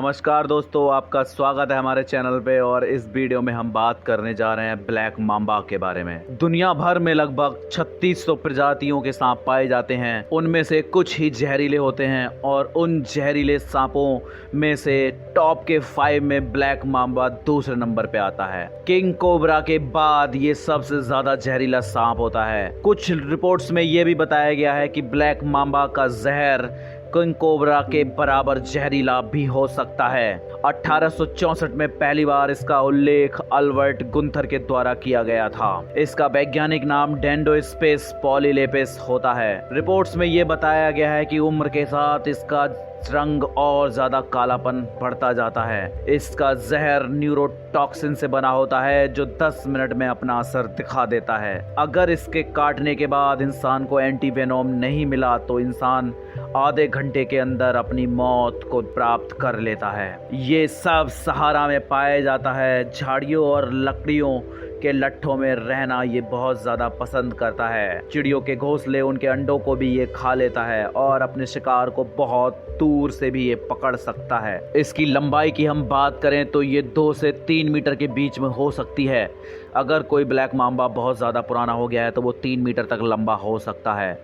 नमस्कार दोस्तों, आपका स्वागत है हमारे चैनल पे। और इस वीडियो में हम बात करने जा रहे हैं ब्लैक मांबा के बारे में। दुनिया भर में लगभग 3600 प्रजातियों के सांप पाए जाते हैं। उनमें से कुछ ही जहरीले होते हैं और उन जहरीले सांपों में से टॉप के 5 में ब्लैक मांबा दूसरे नंबर पे आता है। किंग कोबरा के बाद ये सबसे ज्यादा जहरीला सांप होता है। कुछ रिपोर्ट्स में ये भी बताया गया है कि ब्लैक मांबा का जहर किंग कोबरा के बराबर जहरीला भी हो सकता है। 1864 में पहली बार इसका उल्लेख अल्बर्ट गुंथर के द्वारा किया गया था। इसका वैज्ञानिक नाम डेंडोस्पेस पॉलीलेपिस होता है। रिपोर्ट्स में ये बताया गया है कि उम्र के साथ इसका रंग और ज्यादा कालापन बढ़ता जाता है। इसका जहर न्यूरोटॉक्सिन से बना होता है जो 10 मिनट में अपना असर दिखा देता है। अगर इसके काटने के बाद इंसान को एंटीवेनोम नहीं मिला तो इंसान आधे घंटे के अंदर अपनी मौत को प्राप्त कर लेता है। ये सब सहारा में पाया जाता है। झाड़ियों और लकड़ियों के लट्ठों में रहना ये बहुत ज़्यादा पसंद करता है। चिड़ियों के घोंसले, उनके अंडों को भी ये खा लेता है और अपने शिकार को बहुत दूर से भी ये पकड़ सकता है। इसकी लंबाई की हम बात करें तो ये 2 से 3 मीटर के बीच में हो सकती है। अगर कोई ब्लैक मांबा बहुत ज़्यादा पुराना हो गया है तो वो 3 मीटर तक लंबा हो सकता है।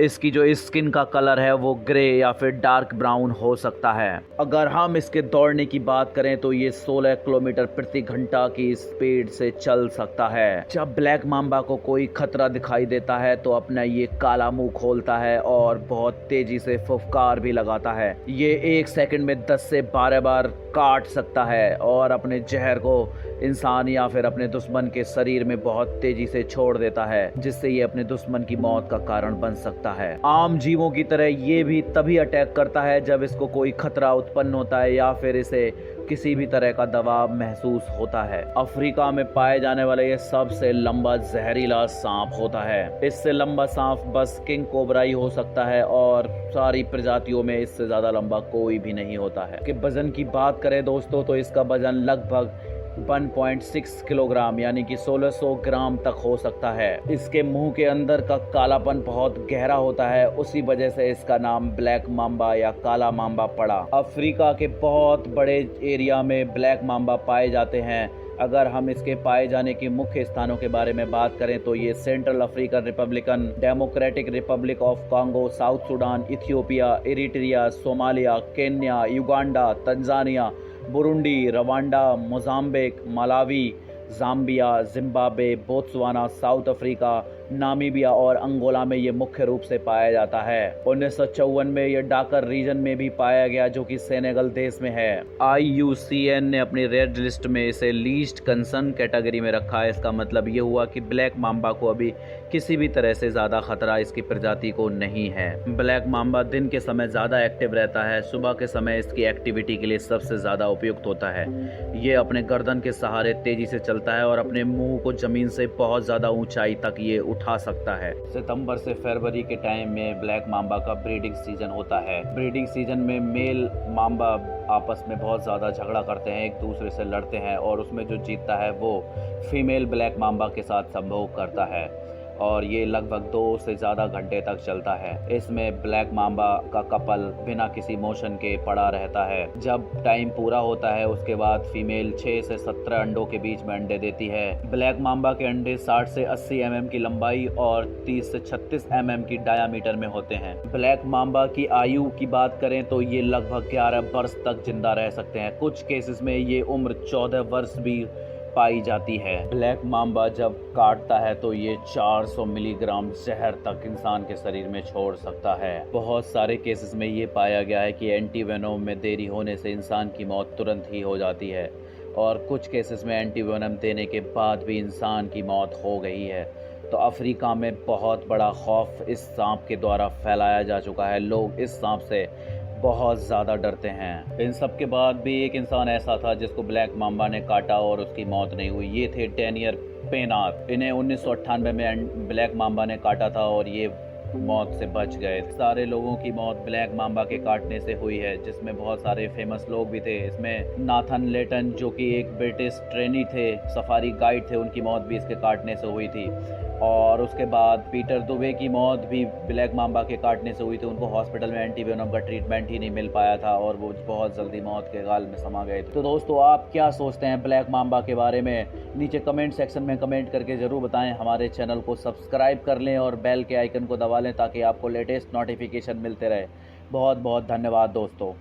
इसकी जो स्किन का कलर है वो ग्रे या फिर डार्क ब्राउन हो सकता है। अगर हम इसके दौड़ने की बात करें तो ये 16 किलोमीटर प्रति घंटा की स्पीड से चल सकता है। जब ब्लैक मांबा को कोई खतरा दिखाई देता है तो अपना ये काला मुंह खोलता है और बहुत तेजी से फुफकार भी लगाता है। ये 1 सेकंड में 10 से 12 बार काट सकता है और अपने जहर को इंसान या फिर अपने दुश्मन के शरीर में बहुत तेजी से छोड़ देता है, जिससे ये अपने दुश्मन की मौत का कारण बन सकता है। आम जीवों की तरह ये भी तभी अटैक करता है जब इसको कोई खतरा उत्पन्न होता है या फिर इसे किसी भी तरह का दबाव महसूस होता है। अफ्रीका में पाए जाने वाला ये सबसे लंबा जहरीला सांप होता है। इससे लंबा सांप बस किंग कोबरा ही हो सकता है और सारी प्रजातियों में इससे ज्यादा लंबा कोई भी नहीं होता है। कि वजन की बात करें दोस्तों तो इसका वजन लगभग 1.6 किलोग्राम यानी कि 1600 ग्राम तक हो सकता है। इसके मुंह के अंदर का कालापन बहुत गहरा होता है, उसी वजह से इसका नाम ब्लैक मांबा या काला मांबा पड़ा। अफ्रीका के बहुत बड़े एरिया में ब्लैक मांबा पाए जाते हैं। अगर हम इसके पाए जाने के मुख्य स्थानों के बारे में बात करें तो ये central African Republican, democratic Republic of Congo, south Sudan, Ethiopia, Eritrea, Somalia, Kenya, Uganda, Tanzania, Burundi, Rwanda, Mozambique, Malawi, Zambia, Zimbabwe, Botswana, south Africa, Namibia और अंगोला में ये मुख्य रूप से पाया जाता है। 1954 में ये डाकर रीजन में भी पाया गया जो कि सेनेगल देश में है। IUCN ने अपनी रेड लिस्ट में इसे लीस्ट कंसर्न कैटेगरी में रखा है। इसका मतलब ये हुआ कि ब्लैक मांबा को अभी किसी भी तरह से ज़्यादा खतरा इसकी प्रजाति को नहीं है। ब्लैक मांबा दिन के समय ज़्यादा एक्टिव रहता है। सुबह के समय इसकी एक्टिविटी के लिए सबसे ज़्यादा उपयुक्त होता है। ये अपने गर्दन के सहारे तेजी से चलता है और अपने मुंह को ज़मीन से बहुत ज़्यादा ऊंचाई तक ये उठा सकता है। सितंबर से फरवरी के टाइम में ब्लैक मांबा का ब्रीडिंग सीजन होता है। ब्रीडिंग सीजन में मेल मांबा आपस में बहुत ज़्यादा झगड़ा करते हैं, एक दूसरे से लड़ते हैं और उसमें जो जीतता है वो फीमेल ब्लैक मांबा के साथ संभोग करता है और ये लगभग 2 से ज़्यादा घंटे तक चलता है। इसमें ब्लैक मांबा का कपल बिना किसी मोशन के पड़ा रहता है। जब टाइम पूरा होता है उसके बाद फीमेल 6 से 17 अंडों के बीच में अंडे देती है। ब्लैक मांबा के अंडे 60 से 80 mm की लंबाई और 30 से 36 mm की डायामीटर में होते हैं। ब्लैक मांबा की आयु की बात करें तो ये लगभग 11 वर्ष तक जिंदा रह सकते हैं। कुछ केसेस में ये उम्र 14 वर्ष भी पाई जाती है। ब्लैक मांबा जब काटता है तो ये 400 मिलीग्राम जहर तक इंसान के शरीर में छोड़ सकता है। बहुत सारे केसेस में ये पाया गया है कि एंटीवेनोम में देरी होने से इंसान की मौत तुरंत ही हो जाती है और कुछ केसेस में एंटीवेनोम देने के बाद भी इंसान की मौत हो गई है। तो अफ्रीका में बहुत बड़ा खौफ इस सांप के द्वारा फैलाया जा चुका है। लोग इस सांप से बहुत ज़्यादा डरते हैं। इन सब के बाद भी एक इंसान ऐसा था जिसको ब्लैक मांबा ने काटा और उसकी मौत नहीं हुई। ये थे डेनियल पेनात। इन्हें 1998 में ब्लैक मांबा ने काटा था और ये मौत से बच गए। सारे लोगों की मौत ब्लैक मांबा के काटने से हुई है, जिसमें बहुत सारे फेमस लोग भी थे। इसमें नाथन लेटन जो कि एक ब्रिटिश ट्रेनी थे, सफारी गाइड थे, उनकी मौत भी इसके काटने से हुई थी। और उसके बाद पीटर दुबे की मौत भी ब्लैक मांबा के काटने से हुई थी। उनको हॉस्पिटल में एंटीवेनम का ट्रीटमेंट ही नहीं मिल पाया था और वो बहुत जल्दी मौत के गाल में समा गए थे। तो दोस्तों, आप क्या सोचते हैं ब्लैक मांबा के बारे में? नीचे कमेंट सेक्शन में कमेंट करके ज़रूर बताएं। हमारे चैनल को सब्सक्राइब कर लें और बेल के आइकन को दबा लें ताकि आपको लेटेस्ट नोटिफिकेशन मिलते रहे। बहुत बहुत धन्यवाद दोस्तों।